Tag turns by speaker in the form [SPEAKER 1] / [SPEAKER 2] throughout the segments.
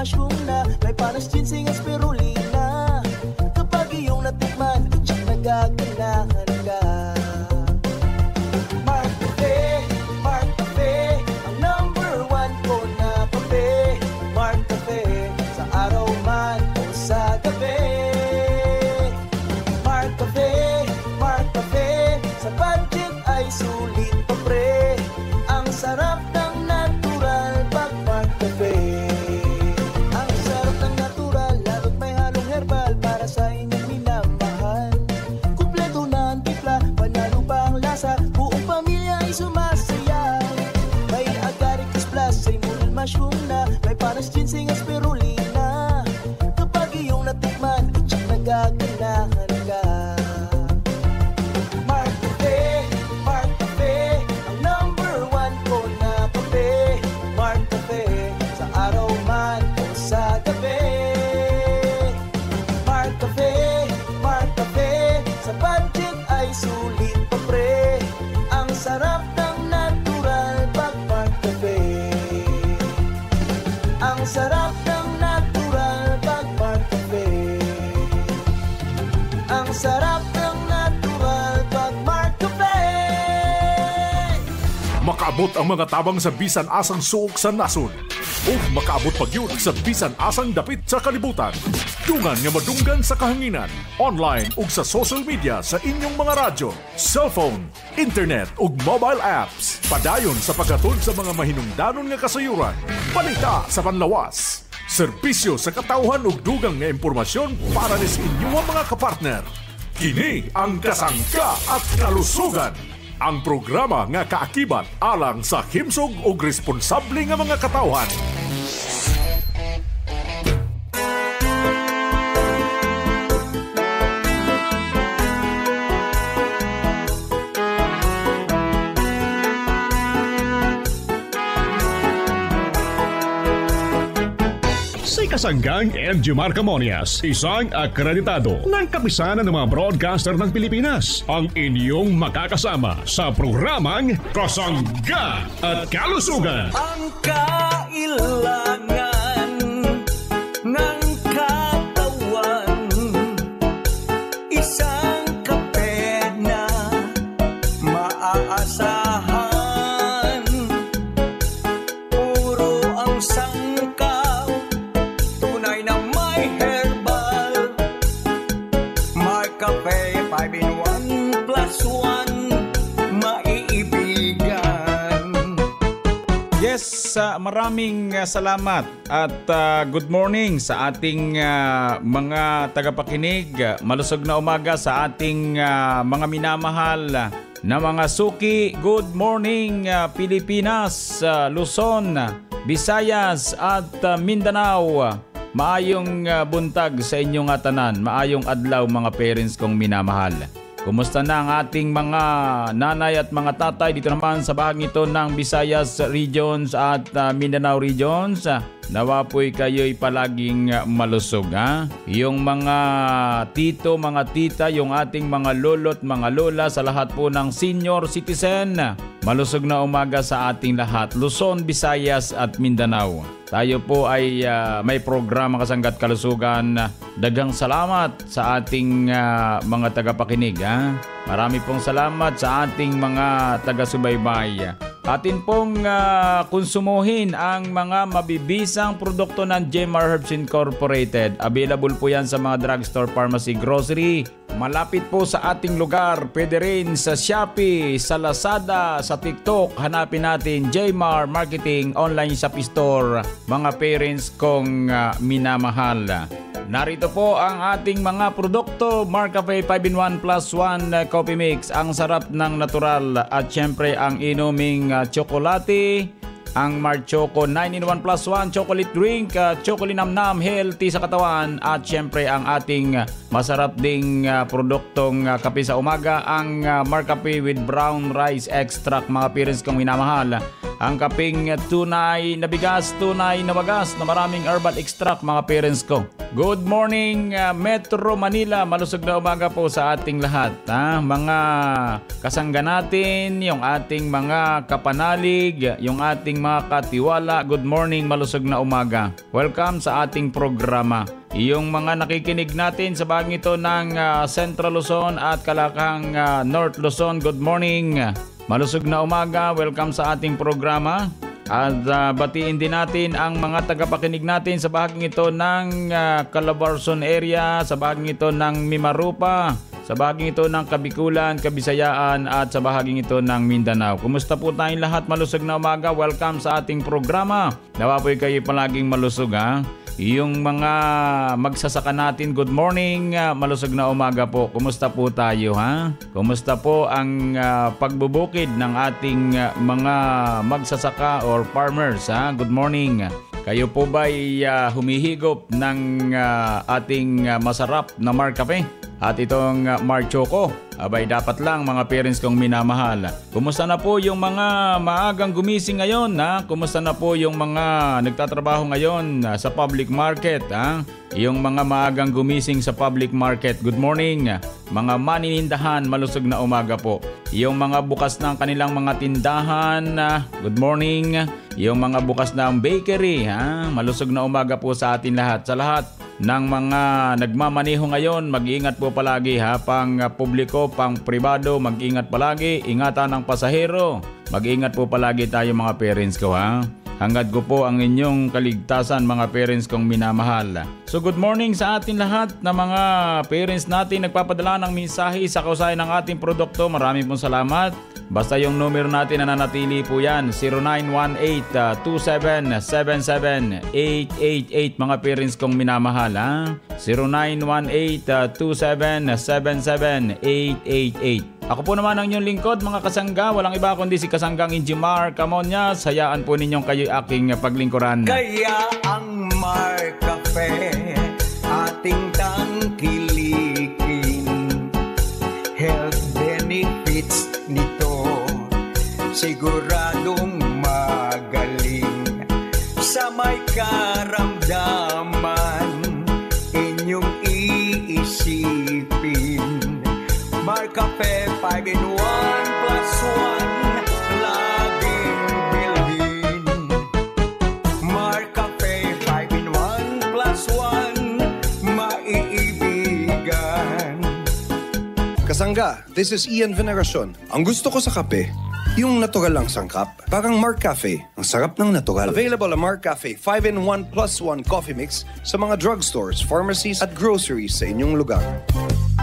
[SPEAKER 1] mushroom na may panas ginseng at spirulina. Kapag iyong natikman, itsak nagaganahan ka. Mark Cafe, Mark Cafe, ang number one ko na kape. Mark Cafe, sa araw man o sa gabi. Mark Cafe, Mark Cafe, sa budget ay sulit pa pre. Ang sarap ng natural pag Mark Cafe. Ang sarap ng natural, lalo't may halong herbal para sa inyong minamahal. Kumpleto na ang timpla, panalo pa ang lasa, buong pamilya ay sumasaya. May agaricus plus, ay mulil mushroom na may panas ginseng at spirulina. Kapag iyong natikman, itsak nagaganahan ka. Mark Cafe, Mark Cafe, ang number one ko na kape. Mark Cafe, sa araw man o sa gabi. Mark Cafe, Mark Cafe, sa budget ay sulit pa pre. Ang sarap ng natural pag Mark Cafe. Ang sarap ng natural pag Mark Cafe. Ang sarap ng natural pag Mark Cafe.
[SPEAKER 2] Makaabot ang mga tabang sa bisan asang suok sa nasod. O makaabot pag yun sa bisan asang dapit sa kalibutan. Dungan nga madunggan sa kahanginan. Online ug sa social media sa inyong mga radyo, cellphone, internet ug mobile apps. Padayon sa pagkatod sa mga mahinungdanon nga kasayuran. Balita sa panlawas. Serbisyo sa katawhan ug dugang nga impormasyon para sa inyong mga kapartner. Kini ang Kasangka at Kalusugan. Ang programa nga kaakibat alang sa himsog ug responsable nga mga katawhan.
[SPEAKER 3] Si Kasanggang MG Marcamonias, isang akreditado ng kapisanan ng mga broadcaster ng Pilipinas, ang inyong makakasama sa programang Kasangga at Kalusugan.
[SPEAKER 1] Ang kailangan ng katawan, isang kape na maaasahan. Puro ang sangkaw, tunay na may herbal. Mark Cafe 5-in-1 plus 1, maiibigan.
[SPEAKER 4] Yes, maraming salamat at good morning sa ating mga tagapakinig. Malusog na umaga sa ating mga minamahal na mga suki. Good morning Pilipinas, Luzon, Visayas at Mindanao. Maayong buntag sa inyong atanan. Maayong adlaw mga parents kong minamahal. Kumusta na ang ating mga nanay at mga tatay dito naman sa bahagi ito ng Visayas Regions at Mindanao Regions? Nawa po'y kayo'y palaging malusog, ha? Yung mga tito, mga tita, yung ating mga lolo't mga lola sa lahat po ng senior citizen. Malusog na umaga sa ating lahat, Luzon, Visayas at Mindanao. Tayo po ay may programa Kasangga at Kalusugan. Daghang salamat sa ating mga tagapakinig, ha? Marami pong salamat sa ating mga taga-subaybay. Atin pong konsumohin ang mga mabibisang produkto ng Jemar Herbs Incorporated. Available po yan sa mga drugstore, pharmacy, grocery. Malapit po sa ating lugar. Pwede rin sa Shopee, sa Lazada, sa TikTok. Hanapin natin Jemar Marketing Online Shop Store. Mga parents kong minamahal. Narito po ang ating mga produkto. Mark Cafe 5-in-1 plus 1 coffee mix. Ang sarap ng natural. At syempre ang inuming tsokolate. Ang Mark Choco 9-in-1 plus 1 chocolate drink. Chocolate namnam, healthy sa katawan. At syempre ang ating masarap ding produktong kape sa umaga. Ang Mark Cafe with brown rice extract. Mga parents kong minamahal. ang kaping tunay na bigas, tunay na wagas na maraming herbal extract mga parents ko. Good morning Metro Manila, malusog na umaga po sa ating lahat. Mga kasangga natin, yung ating mga kapanalig, yung ating mga katiwala, good morning, malusog na umaga. Welcome sa ating programa. Yung mga nakikinig natin sa bahaging ito ng Central Luzon at Kalakang North Luzon, good morning. Malusog na umaga, welcome sa ating programa. At batiin din natin ang mga tagapakinig natin sa bahaging ito ng Calabarzon area, sa bahaging ito ng Mimarupa, sa bahaging ito ng Kabikulan, Kabisayaan at sa bahaging ito ng Mindanao. Kumusta po tayong lahat? Malusog na umaga, welcome sa ating programa. Nawa po kayo palaging malusog Yung mga magsasaka natin, good morning, malusog na umaga po. Kumusta po tayo Kumusta po ang pagbubukid ng ating mga magsasaka or farmers Good morning. Kayo po ba'y humihigop ng ating masarap na Mar Cafe? At itong Mar Choco, abay dapat lang mga parents kong minamahal. Kumusta na po yung mga maagang gumising ngayon? Kumusta na po yung mga nagtatrabaho ngayon sa public market? Yung mga maagang gumising sa public market, good morning. Mga maninindahan, malusog na umaga po. Yung mga bukas ng kanilang mga tindahan, good morning. Yung mga bukas ng bakery, malusog na umaga po sa atin lahat. Sa lahat ng mga nagmamaneho ngayon, mag-iingat po palagi pang publiko, pang pribado, mag-iingat palagi, ingatan ng pasahero. Mag-iingat po palagi tayo mga parents ko Hangad ko po ang inyong kaligtasan mga parents kong minamahal. So good morning sa atin lahat na mga parents natin nagpapadala ng mensahe sa kausayan ng ating produkto. Maraming pong salamat. Basta yung numero natin na nanatili po yan, 0918-2777-888 mga parents kong minamahal 0918-2777-888. Ako po naman ang inyong lingkod mga kasangga, walang iba kundi si Kasanggang Injimar Camonias. Hayaan po ninyong kayo'y aking paglingkuran.
[SPEAKER 1] Kaya ang Mar Cafe ating tangkilikin, health benefits nito siguradong magaling. Sa may karamdaman inyong iisipin, Mar Cafe 5-in-1 plus 1 laging bilhin. Mar Cafe 5-in-1 plus 1 maiibigan.
[SPEAKER 5] Kasangga, this is Ian Veneracion. Ang gusto ko sa kape, yung natural lang sangkap. Parang Mar Cafe, ang sarap ng natural. Available ang Mar Cafe 5-in-1 plus 1 coffee mix sa mga drugstores, pharmacies at groceries sa inyong lugar.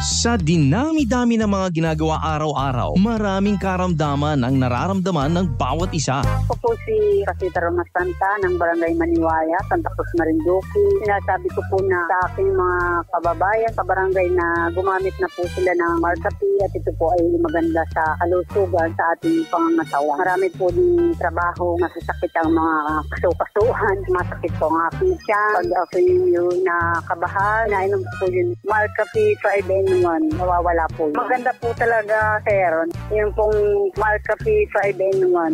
[SPEAKER 6] Sa dinami-dami ng mga ginagawa araw-araw, maraming karamdaman ang nararamdaman ng bawat isa.
[SPEAKER 7] Ako po si Casita Romasanta ng Barangay Maniwaya, Santa Cruz, Marinduque. Sinasabi ko po na sa aking mga kababayan sa barangay na gumamit na po sila ng Mar Cafe at ito po ay maganda sa kalusugan sa ating pangangatawan. Marami po din trabaho, masasakit ang mga kaso-kasuhan, masakit po ang aking tiyan. Pag ako yung nakabahan, nainom po yun Mar Cafe 5-in-1. Mawawala po. Maganda po talaga, sir. Yung pong Mar Cafe 5-in-1.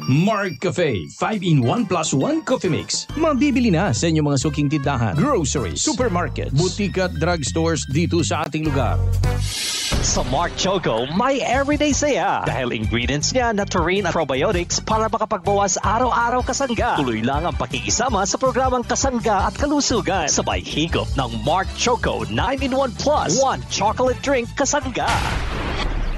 [SPEAKER 6] Mar Cafe 5-in-1 plus 1 coffee mix. Mabibili na sa inyong mga suking tindahan, groceries, supermarkets, butika at drugstores dito sa ating lugar.
[SPEAKER 8] Sa Mar Choco, may everyday saya dahil ingredients niya na taurine at probiotics para makapagbawas araw-araw kasangga. Tuloy lang ang pakikisama sa programang Kasangga at Kalusugan. Sabay higop ng Mar Choco 9-in-1 plus 1 chocolate drink kasangga.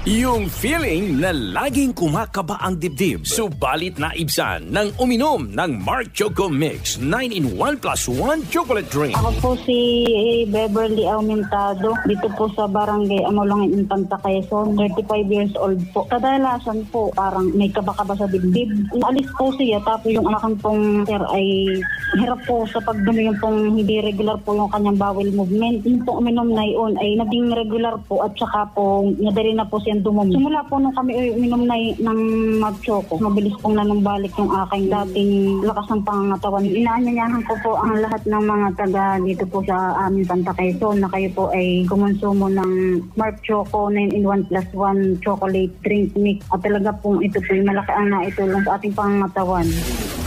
[SPEAKER 9] Yung feeling na laging kumakaba ang dibdib, subalit naibsan ng uminom ng Mar Choco Mix 9-in-1 plus 1 chocolate drink.
[SPEAKER 7] Ako po si Beverly Aumentado, dito po sa Barangay Amolongin, Infanta, Quezon. 35 years old po. Kadalasan po, parang may kaba-kaba sa dibdib. Naalis po siya, tapos yung anak pong sir ay hirap po sa pagdumi, yung pong hindi regular po yung kanyang bowel movement. Yung pong uminom na yun ay naging regular po at saka po nadali na po siya yung dumumi. Simula po nung kami uminom ng mag-choco, mabilis pong nanumbalik yung aking dating lakas ng pangangatawan. Inaanyayahan ko po ang lahat ng mga taga dito po sa aming Santa Quezon na kayo po ay kumonsumo ng Mark Choco 9-in-1+1 chocolate drink mix. At talaga pong ito po yung malaki ang naitulong sa ating pangangatawan.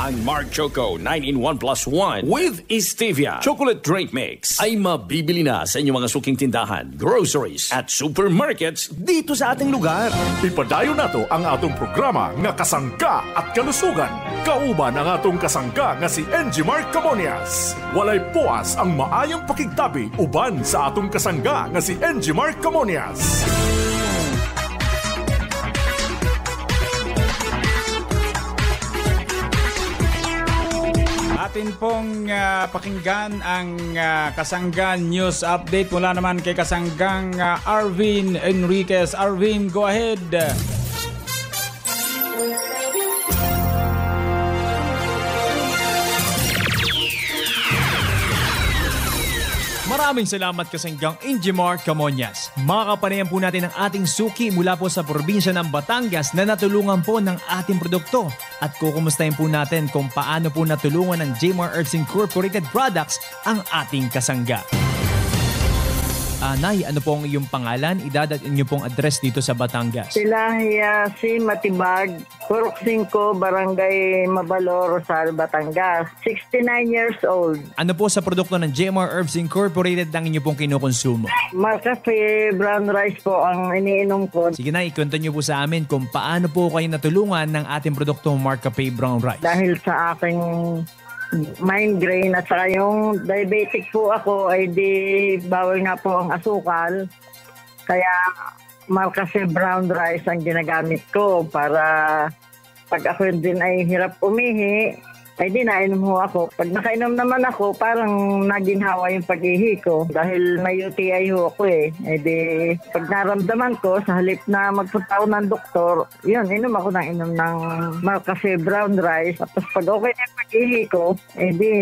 [SPEAKER 9] Ang Mark Choco 9-in-1+1 with Stevia Chocolate Drink Mix ay mabibili na sa inyong mga suking tindahan, groceries at supermarkets dito sa ating lugar.
[SPEAKER 2] Ipadayon nato ang atong programa nga Kasangga at Kalusugan. Kauban ang atong kasangga nga si NG Mark Camonias. Walay puas ang maayong pakigtabi uban sa atong kasangga nga si NG Mark Camonias.
[SPEAKER 4] Atin pong pakinggan ang Kasanggan News Update mula naman kay Kasanggang Arvin Enriquez. Arvin, go ahead.
[SPEAKER 10] Maraming salamat Kasanggang Ingemar Camonias. Makakapanayan po natin ang ating suki mula po sa probinsya ng Batangas na natulungan po ng ating produkto. At kukumustahin po natin kung paano po natulungan ng Jmar Herbs Incorporated Products ang ating kasangga. Nay, ano po ang iyong pangalan? Idadad niyo pong address dito sa Batangas.
[SPEAKER 11] Sila si Matibag, Purok 5, Barangay Mabalor, Rosal, Batangas. 69 years old.
[SPEAKER 10] Ano po sa produkto ng Jmar Herbs Incorporated ang inyo pong kinukonsumo?
[SPEAKER 11] Marcafe brown rice po ang iniinom ko.
[SPEAKER 10] Sige na, ikwento niyo po sa amin kung paano po kayo natulungan ng ating produkto Marcafe brown rice.
[SPEAKER 11] Dahil sa aking migraine at saka yung diabetic po ako ay di bawal nga po ang asukal. Kaya Marcafe brown rice ang ginagamit ko para pag ako din ay hirap umihi, ay di nainom ho ako. Pag nakainom naman ako, parang naginhawa yung pag-ihi ko. Dahil may UTI ho ako eh. Eh di, pag naramdaman ko, sa halip na magpunta ako ng doktor, yun, inom ako ng Marcafe brown rice. Tapos pag okay na yung pag-ihi ko, eh di,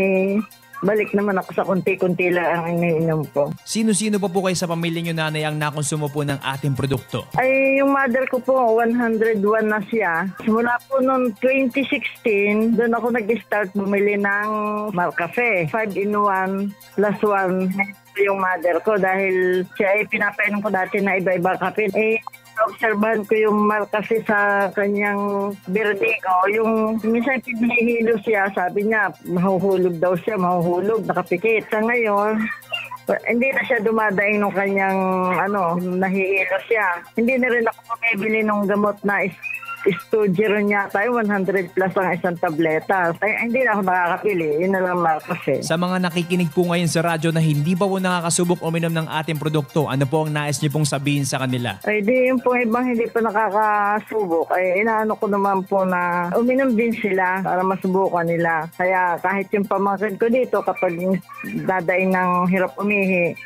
[SPEAKER 11] balik naman ako sa kunti-kunti lang ang iniinom ko.
[SPEAKER 10] Sino-sino pa po kayo sa pamilya niyo, nanay, ang nakonsumo po ng ating produkto?
[SPEAKER 11] Ay, yung mother ko po, 101 na siya. Simula po noong 2016, doon ako nag-start bumili ng Marcafe. 5-in-1+1 yung mother ko dahil siya ay pinapainom ko dati na iba-iba kape. Eh, obserbahan ko yung Marcafe sa kanyang birdigo. Yung minsan pinahihilo siya, sabi niya, mahuhulog daw siya, nakapikit. Sa ngayon, hindi na siya dumadaing nung kanyang, nahihilo siya. Hindi na rin ako bumibili ng gamot na Stugeron niya tayo, 100 plus ang isang tableta. Ay, hindi na ako nakakapili. Yun na lang Marcafe.
[SPEAKER 10] Sa mga nakikinig po ngayon sa radyo na hindi pa po nakakasubok uminom ng ating produkto, ano po ang nais niyo pong sabihin sa kanila?
[SPEAKER 11] Ay, di yung pong ibang hindi pa nakakasubok. Ay, inaano ko naman po na uminom din sila para masubukan nila. Kaya kahit yung pamangkin ko dito, kapag dadaing ng hirap umihi,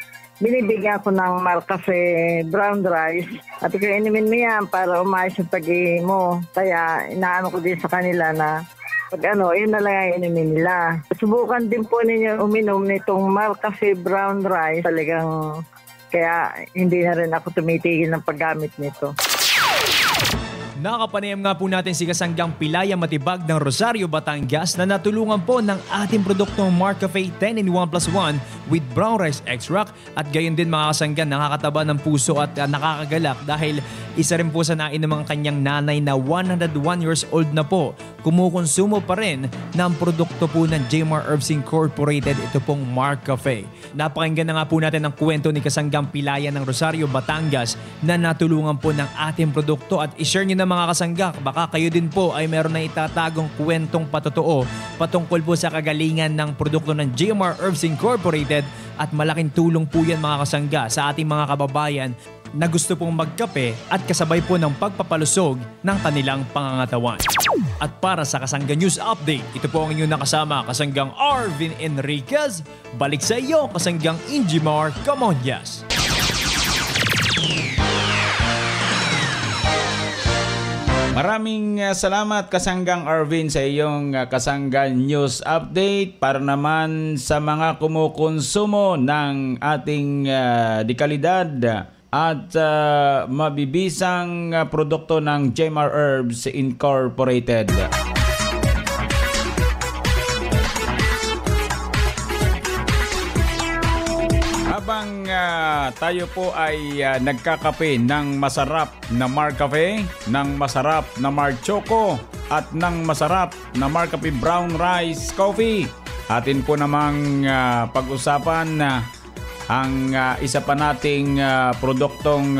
[SPEAKER 11] binibigyan ko ng Marcafe brown rice at ikaw inumin mo yan para umayos yung pag-ihi mo. Kaya inaano ko din sa kanila na pag yun na lang yung inumin nila. Subukan din po ninyo uminom nitong Marcafe brown rice. Talagang kaya hindi na rin ako tumitigil ng paggamit nito.
[SPEAKER 10] Nakapanayam nga po natin si Kasanggang Pilaya Matibag ng Rosario, Batangas na natulungan po ng ating produktong Marcafe 10-in-1+1 with brown rice extract at gayon din mga kasanggan nakakataba ng puso at nakakagalak dahil isa rin po sa nainom ang kanyang nanay na 101 years old na po. Kumukonsumo pa rin ng produkto po ng Jmar Herbs Incorporated, ito pong Marcafe. Napakinggan na nga po natin ang kwento ni Kasanggang Pilaya ng Rosario, Batangas na natulungan po ng ating produkto at ishare nyo na mga kasanggak, baka kayo din po ay meron na itatagong kwentong patotoo patungkol po sa kagalingan ng produkto ng Jmar Herbs Incorporated at malaking tulong po yan mga kasangga sa ating mga kababayan na gusto pong magkape at kasabay po ng pagpapalusog ng kanilang pangangatawan. At para sa Kasangga News Update, ito po ang inyong nakasama, Kasanggang Arvin Enriquez. Balik sa iyo, Kasanggang Ingemar Camonias.
[SPEAKER 4] Maraming salamat Kasanggang Arvin sa iyong Kasangga News Update. Para naman sa mga kumukonsumo ng ating dekalidad at mabibisang produkto ng Jemar Herbs Incorporated. Habang tayo po ay nagkakape ng masarap na Marcafe, ng masarap na Marchoco, at ng masarap na Marcafe Brown Rice Coffee, atin po namang pag-usapan ang isa pa nating produktong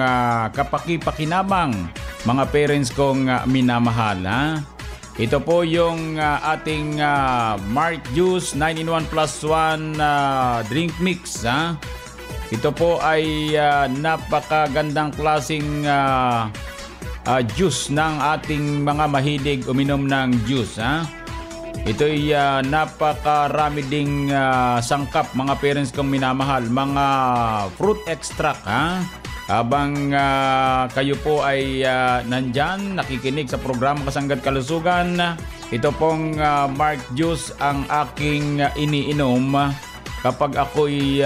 [SPEAKER 4] kapaki-pakinabang, mga parents kong minamahal. Ito po yung ating Mark Juice 9-in-1 plus 1 drink mix. Ito po ay napakagandang klaseng juice ng ating mga mahilig uminom ng juice. Ito ay napakarami ding sangkap, mga parents kong minamahal, mga fruit extract. Habang kayo po ay nandyan, nakikinig sa programa Kasangga't Kalusugan, ito pong Mark Juice ang aking iniinom kapag ako'y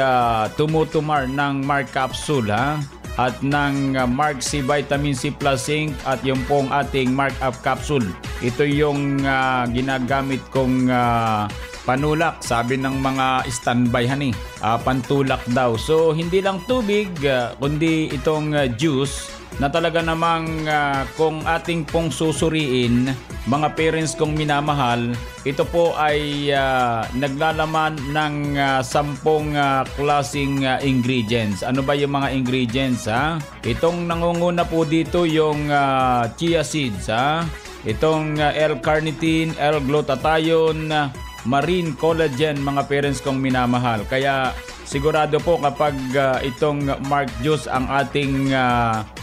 [SPEAKER 4] tumutumar ng Mark Capsule at ng Mark C Vitamin C Plus Zinc at yung pong ating Mark Up Capsule. Ito yung ginagamit kong panulak, sabi ng mga standby pantulak daw. So hindi lang tubig kundi itong juice na talaga namang kung ating pong susuriin, mga parents kong minamahal, ito po ay naglalaman ng 10 klaseng ingredients. Ano ba yung mga ingredients? Itong nangunguna po dito yung chia seeds. Itong L-carnitine, L-glutathione, marine collagen, mga parents kong minamahal. Kaya sigurado po kapag itong Mark Juice ang ating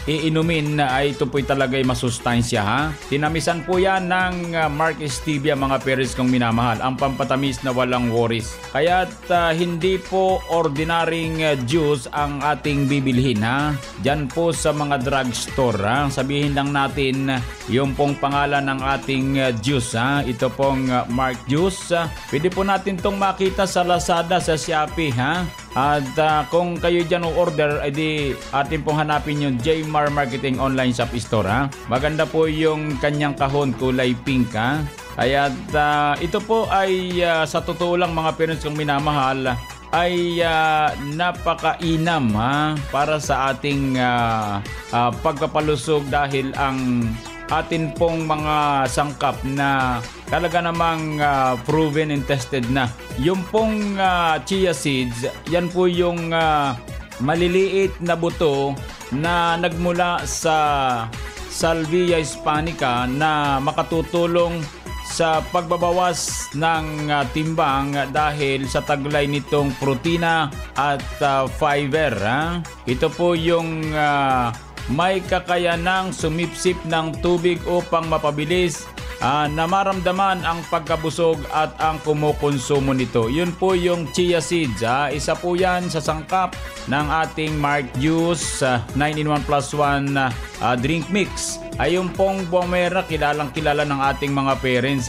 [SPEAKER 4] iinumin ay ito po'y talaga'y masustansya. Tinamisan po yan ng Mark Stevia, mga parents kong minamahal. Ang pampatamis na walang worries. Kaya't hindi po ordinaryong juice ang ating bibilhin. Diyan po sa mga drugstore. Sabihin lang natin yung pong pangalan ng ating juice. Ito pong Mark Juice. Pwede po natin itong makita sa Lazada, sa Shopee. At kung kayo dyan o-order, edi atin pong hanapin yung Jmar Marketing Online Shop Store. Maganda po yung kanyang kahon, kulay pink. Kaya ito po ay sa totoo lang, mga parents kong minamahal, ay napakainam para sa ating pagpapalusog dahil ang atin pong mga sangkap na talaga namang proven and tested na. Yung pong chia seeds, yan po yung maliliit na buto na nagmula sa Salvia hispanica na makatutulong sa pagbabawas ng timbang dahil sa taglay nitong protina at fiber. Ito po yung may kakayanang sumipsip ng tubig upang mapabilis na maramdaman ang pagkabusog at ang kumukonsumo nito. Yun po yung chia seeds. Isa po yan sa sangkap ng ating Mark Juice 9-in-1 plus 1 drink mix. Ay yung pong Buamera, kilalang kilala ng ating mga parents.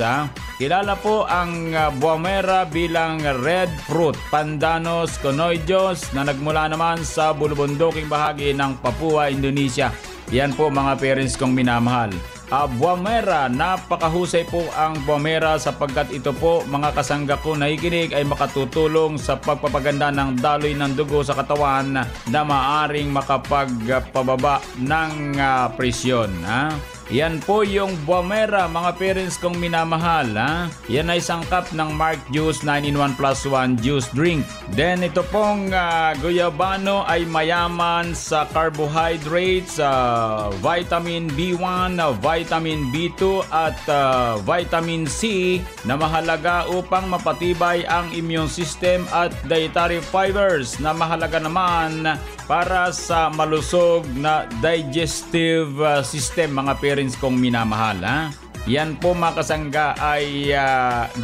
[SPEAKER 4] Kilala po ang Buamera bilang red fruit Pandanus conoideus na nagmula naman sa bulubunduking bahagi ng Papua, Indonesia. Yan po, mga parents kong minamahal. Buamera, napakahusay po ang Buamera sapagkat ito po, mga kasangga ko nakikinig, ay makatutulong sa pagpapaganda ng daloy ng dugo sa katawan na maaring makapagpababa ng presyon. Yan po yung Buamera, mga parents kong minamahal. Yan ay sangkap ng Mark Juice 9-in-1 plus 1 juice drink. Then ito pong guyabano ay mayaman sa carbohydrates, vitamin B1, vitamin B2 at vitamin C na mahalaga upang mapatibay ang immune system at dietary fibers na mahalaga naman para sa malusog na digestive system, mga parents kong minamahal. Yan po, mga kasangga, ay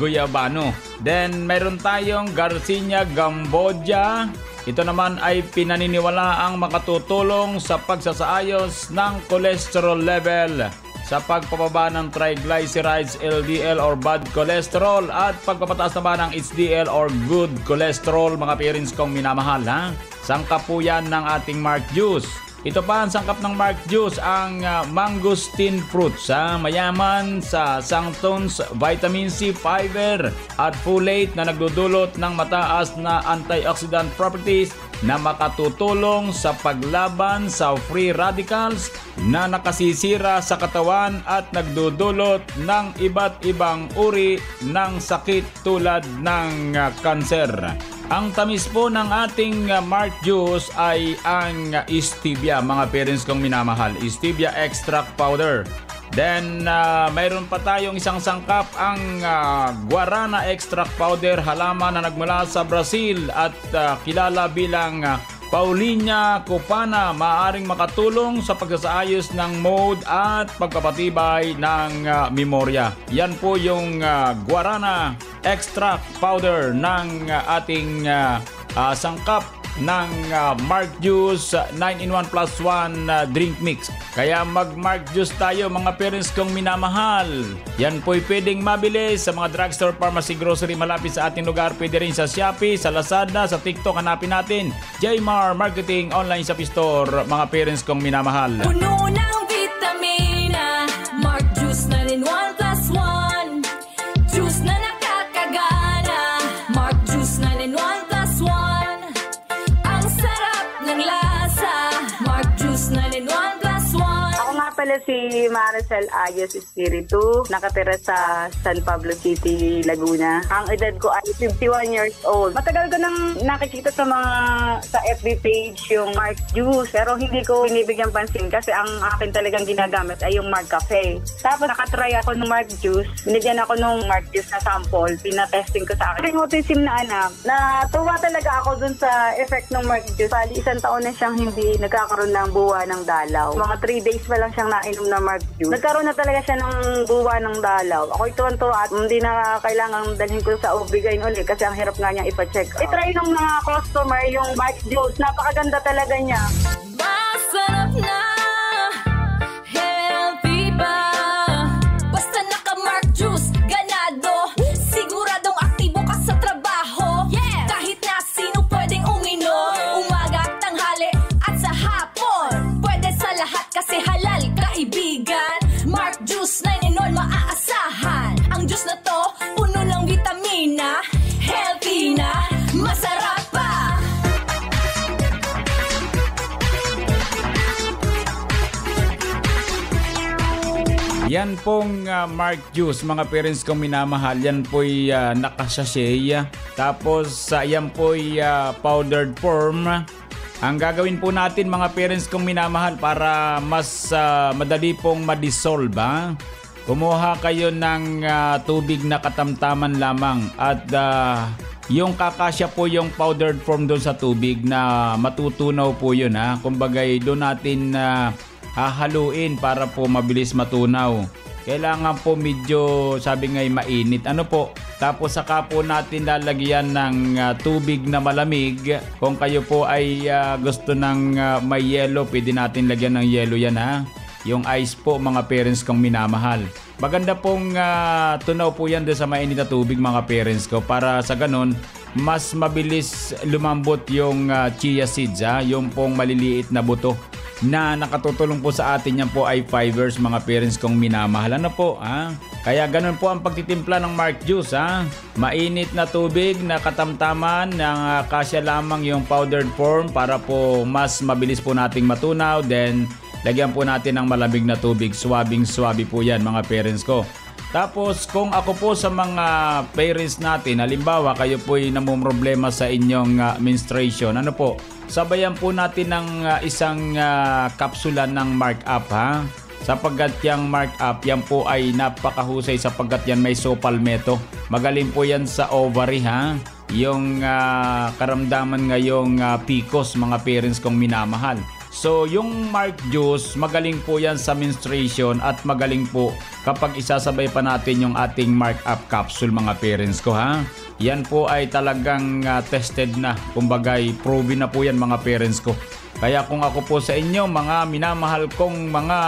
[SPEAKER 4] guyabano. Then meron tayong Garcinia Gamboja. Ito naman ay pinaniniwalaang makatutulong sa pagsasaayos ng cholesterol level, sa pagpapaba ng triglycerides, LDL or bad cholesterol, at pagpapataas naman ng HDL or good cholesterol, mga parents kong minamahal. Sangkap po yan ng ating Mark Juice. Ito pa ang sangkap ng Mark Juice, ang mangosteen fruits. Mayaman sa sanctons, vitamin C, fiber at folate na nagdudulot ng mataas na antioxidant properties na makatutulong sa paglaban sa free radicals na nakasisira sa katawan at nagdudulot ng iba't ibang uri ng sakit tulad ng kanser. Ang tamis po ng ating Mark Juice ay ang stevia, mga parents kong minamahal. Stevia extract powder. Then, mayroon pa tayong isang sangkap, ang guarana extract powder, halaman na nagmula sa Brazil at kilala bilang Paulinia cupana. Maaaring makatulong sa pagsasaayos ng mood at pagpapatibay ng memorya. Yan po yung guarana extract powder ng ating sangkap ng Mark Juice 9-in-1 plus 1 drink mix. Kaya mag-Mark Juice tayo, mga parents kong minamahal. Yan po'y pwedeng mabili sa mga drugstore, pharmacy, grocery malapit sa ating lugar. Pwede rin sa Shopee, sa Lazada, sa TikTok. Hanapin natin Jmar Marketing Online Shopee Store, mga parents kong minamahal.
[SPEAKER 12] Puno ng vitamina, Mark Juice 9-in-1 plus 1. Juice na nakakagana, Mark Juice 9-in-1 plus 1. Ang sarap ng lasa, Mark Juice 9-in-1 plus 1.
[SPEAKER 7] Ako nga pala si Maricel Ayos Espiritu, nakatira sa San Pablo City, Laguna. Ang edad ko ay 51 years old. Matagal ko nang nakikita sa FB page yung Mark Juice, pero hindi ko binibigyan pansin kasi ang akin talagang ginagamit ay yung Mark Cafe. Tapos nakatry ako ng Mark Juice, binigyan ako ng Mark Juice na sample, pinatesting ko sa akin. Yung autism na anak, natuwa talaga ako dun sa effect ng Mark Juice. Bali, 1 taon na siyang hindi nagkakaroon ng buwa ng dalaw. Mga 3 days pa lang siyang nainom na Mark Juice. Nagkaroon na talaga siya ng buwa ng dalaw. Ako'y tuwan-tuwa at hindi na kailangang dalhin ko sa OB-GYN ulit kasi ang hirap nga niya ipa-check. I-try ng mga customer yung Mark Juice. Napakaganda talaga niya.
[SPEAKER 12] Masarap na, healthy ba? Basta naka-Mark Juice, ganado. Siguradong aktibo ka sa trabaho. Kahit na sino pwedeng uminom. Umaga, tanghali at sa hapon. Pwede sa lahat kasi halal, kaibigan. Mark Juice 9-in-1 maaasahan. Ang juice na to, puno ng vitamina. Healthy na, masarap pa.
[SPEAKER 4] Yan pong Mark Juice, mga parents kong minamahal. Yan po'y nakasashay. Tapos yan po'y powdered form. Ang gagawin po natin, mga parents kong minamahal, para mas madali pong madissolve, kumuha kayo ng tubig na katamtaman lamang at yung kakasya po yung powdered form doon sa tubig na matutunaw po yun. Kumbagay doon natin hahaluin para po mabilis matunaw. Kailangan po medyo, sabi nga'y mainit. Tapos saka po natin lalagyan ng tubig na malamig. Kung kayo po ay gusto ng may yelo, pwede natin lagyan ng yelo yan, yung ice po, mga parents kong minamahal. Maganda pong tunaw po yan doon sa mainit na tubig, mga parents ko, para sa ganon mas mabilis lumambot yung chia seeds, yung pong maliliit na buto na nakatutulong po sa atin. Yan po ay fibers, mga parents kong minamahal. Kaya ganun po ang pagtitimpla ng Mark Juice. Mainit na tubig na katamtaman ng kasya lamang yung powdered form para po mas mabilis po nating matunaw. Then lagyan po natin ng malamig na tubig. Swabing-swabi po yan, mga parents ko. Tapos kung ako po sa mga parents natin, halimbawa kayo po'y namumroblema sa inyong menstruation, sabayan po natin ng isang kapsula ng Mark Up, sapagkat yung Mark Up, yan po ay napakahusay sapagkat yan may sopalmeto. Magaling po yan sa ovary, yung karamdaman ngayong PCOS, mga parents kong minamahal. So yung Mark Juice, magaling po yan sa menstruation at magaling po kapag isasabay pa natin yung ating Mark Up capsule, mga parents ko, Yan po ay talagang tested na. Kumbagay, proven na po yan, mga parents ko. Kaya kung ako po sa inyo, mga minamahal kong mga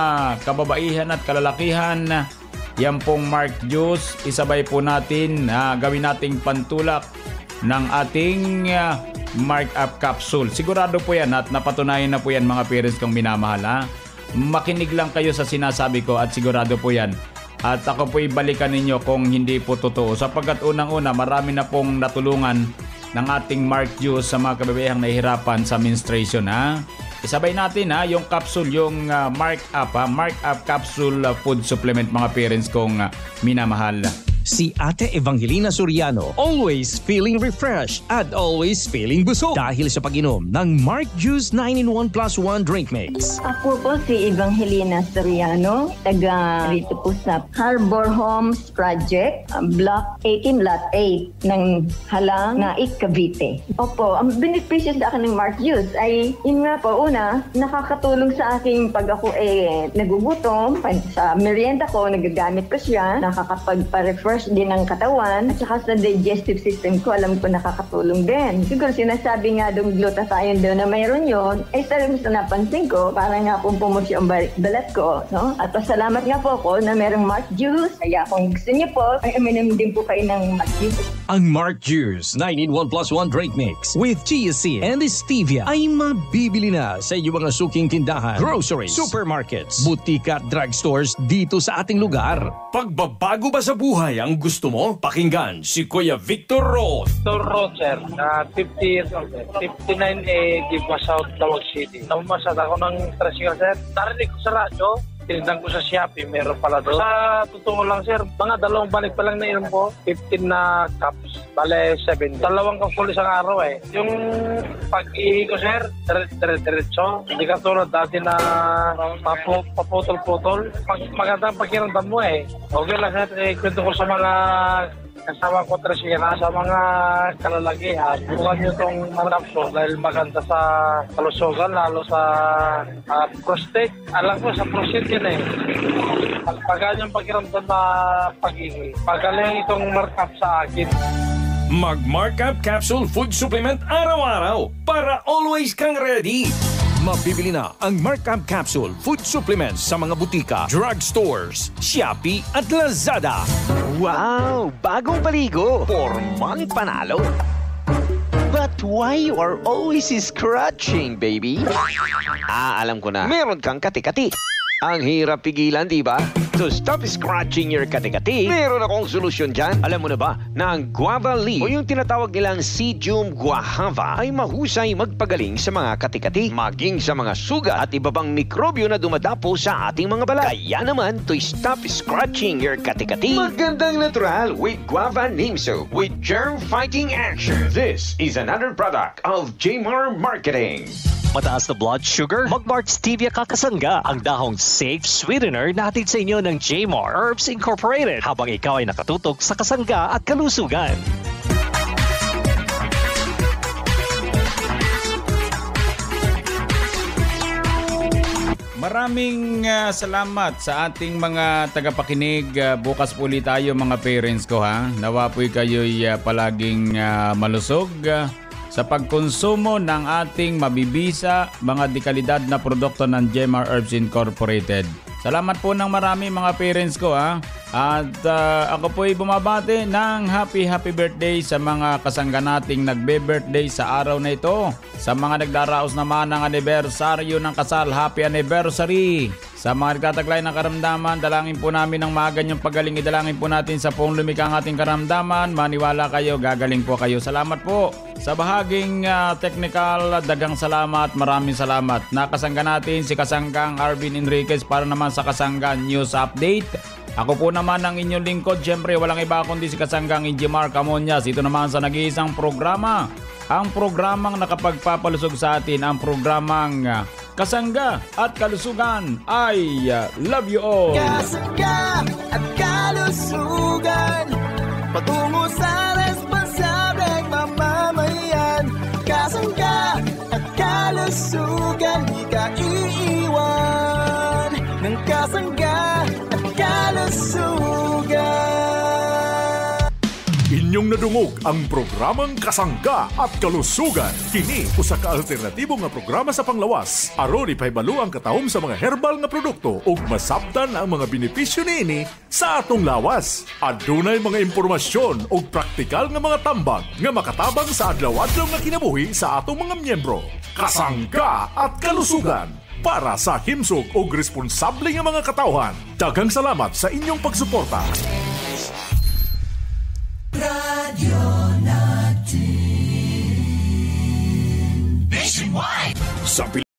[SPEAKER 4] kababaihan at kalalakihan, yan pong Mark Juice, isabay po natin, gawin nating pantulak ng ating markup capsule. Sigurado po yan at napatunayan na po yan mga parents kong minamahal ha. Makinig lang kayo sa sinasabi ko at sigurado po yan. At ako po ibalikan ninyo kung hindi po totoo. Sapagkat unang-una marami na pong natulungan ng ating Mark Juice sa mga kababaihan na nahihirapan sa menstruation ha. Isabay natin ha, yung capsule, yung markup capsule food supplement mga parents kong minamahal.
[SPEAKER 6] Si Ate Evangelina Soriano, always feeling refreshed at always feeling busog dahil sa pag-inom ng Mark Juice 9-in-1 plus 1 drink mix.
[SPEAKER 13] Ako po si Evangelina Soriano, taga rito po sa Harbor Homes Project, Block 18, Lot 8 ng Halang, Naik, Cavite. Opo, ang benepisyo sa akin ng Mark Juice ay, yun nga po, una, nakakatulong sa aking pag ako nagugutom, sa merienda ko, nagagamit ko siya, nakakapagpa-refresh din ng katawan at saka sa digestive system ko, alam ko nakakatulong din. Siguro sinasabi nga doon glutathione doon na mayroon yun, sarili sa napansin ko, para nga pong pumusyo ang balat ko, no? At pasalamat nga po ako na mayroong Mark Juice, kaya kung gusto niyo po, ay uminom din po kayo ng Mark Juice.
[SPEAKER 6] Ang Mark Juice 9-in-1 plus 1 drink mix with chia seed and stevia ay mabibili na sa inyong mga suking tindahan, groceries, supermarkets, butika at drugstores dito sa ating lugar.
[SPEAKER 9] Pagbabago ba sa buhay ang gusto mo? Pakinggan si Kuya Victor Roth.
[SPEAKER 14] Victor Roth, sir. 50 years old, sir. 59 Gibwa South, Tawag City. Namasad ako ng tricycle, sir. Narinig ko sa radyo. Tinignan ko sa Shopee, meron pala doon. Sa totoo lang, sir, mga 2 balik pa lang na inom ko. 15 na cups, bale 7. 2 cups ulit isang araw eh. Yung pag-ihi ko, sir, diretso. Hindi ka tulad dati na paputol-putol. Magandang pakiramdam mo eh. Okay lang, sir, kwento ko sa mga kasama ko tricycle sa mga kalalakihan. Bukan nyo itong manapso dahil maganda sa kalusugan, lalo sa prostate. Alam ko sa prostate yun eh. Pagkanyang pakiramdam na pag-ihi. Pagaling itong markup sa akin.
[SPEAKER 9] Mag-markup capsule food supplement araw-araw para always kang ready. Mabibili na ang Markup Capsule Food Supplements sa mga butika, drugstores, Shopee at Lazada.
[SPEAKER 15] Wow! Bagong paligo! Pormang panalo! But why you are always scratching, baby? Alam ko na. Meron kang kati-kati. Ang hirap pigilan, di ba? To stop scratching your kati-kati, meron akong solusyon dyan. Alam mo na ba na ang guava leaf o yung tinatawag nilang Psyllium guajava ay mahusay magpagaling sa mga kati-kati, maging sa mga sugat at iba pang mikrobyo na dumadapo sa ating mga balat. Kaya naman, to stop scratching your kati-kati, magandang natural with guava neem soap with germ-fighting action. This is another product of Jmar Marketing.
[SPEAKER 8] Mataas na blood sugar? Mag-Mart Stevia Kakasangga, ang dahong safe sweetener natin sa inyo ng Jmar Herbs Incorporated habang ikaw ay nakatutok sa kasangga at kalusugan.
[SPEAKER 4] Maraming salamat sa ating mga tagapakinig. Bukas po ulit tayo mga parents ko ha. Nawa po'y kayo'y palaging malusog sa pagkonsumo ng ating mabibisa, mga dekalidad na produkto ng Jmar Herbs Incorporated. Salamat po ng marami mga parents ko ha. At ako po ay bumabati ng happy birthday sa mga kasangga nating nagbe-birthday sa araw na ito. Sa mga nagdaraos naman ng anibersaryo ng kasal, happy anniversary. Sa mga nagtataglay ng karamdaman, dalangin po namin ng maganyang pagaling. Idalangin po natin sa pong lumikha ang ating karamdaman. Maniwala kayo, gagaling po kayo. Salamat po. Sa bahaging technical, dagang salamat, maraming salamat. Nakasangga natin si Kasanggang Arvin Enriquez para naman sa Kasangga News Update. Ako po naman ang inyong lingkod. Siyempre, walang iba kundi si Kasanggang Jmar Camonias. Ito naman sa nag-iisang programa. Ang programang nakapagpapalusog sa atin, ang programang Kasangga at Kalusugan. I love you all.
[SPEAKER 1] Kasangga at Kalusugan, patungo sa responsableng mamamayan. Kasangga at Kalusugan, di ka iiwan ng Kasangga at Kalusugan.
[SPEAKER 2] Inyong nadungog ang programang Kasangga at Kalusugan. Kini usa ka alternatibo nga programa sa panglawas. Aron ipahibalo ang katahom sa mga herbal nga produkto ug masabtan ang mga benepisyo niini sa atong lawas. Adunay mga impormasyon ug praktikal nga mga tambag nga makatabang sa adlaw-adlaw nga kinabuhi sa atong mga miyembro. Kasangga at Kalusugan para sa himsog ug responsable nga mga katawhan. Daghang salamat sa inyong pagsuporta.
[SPEAKER 1] Radio natin Nationwide.
[SPEAKER 2] Sa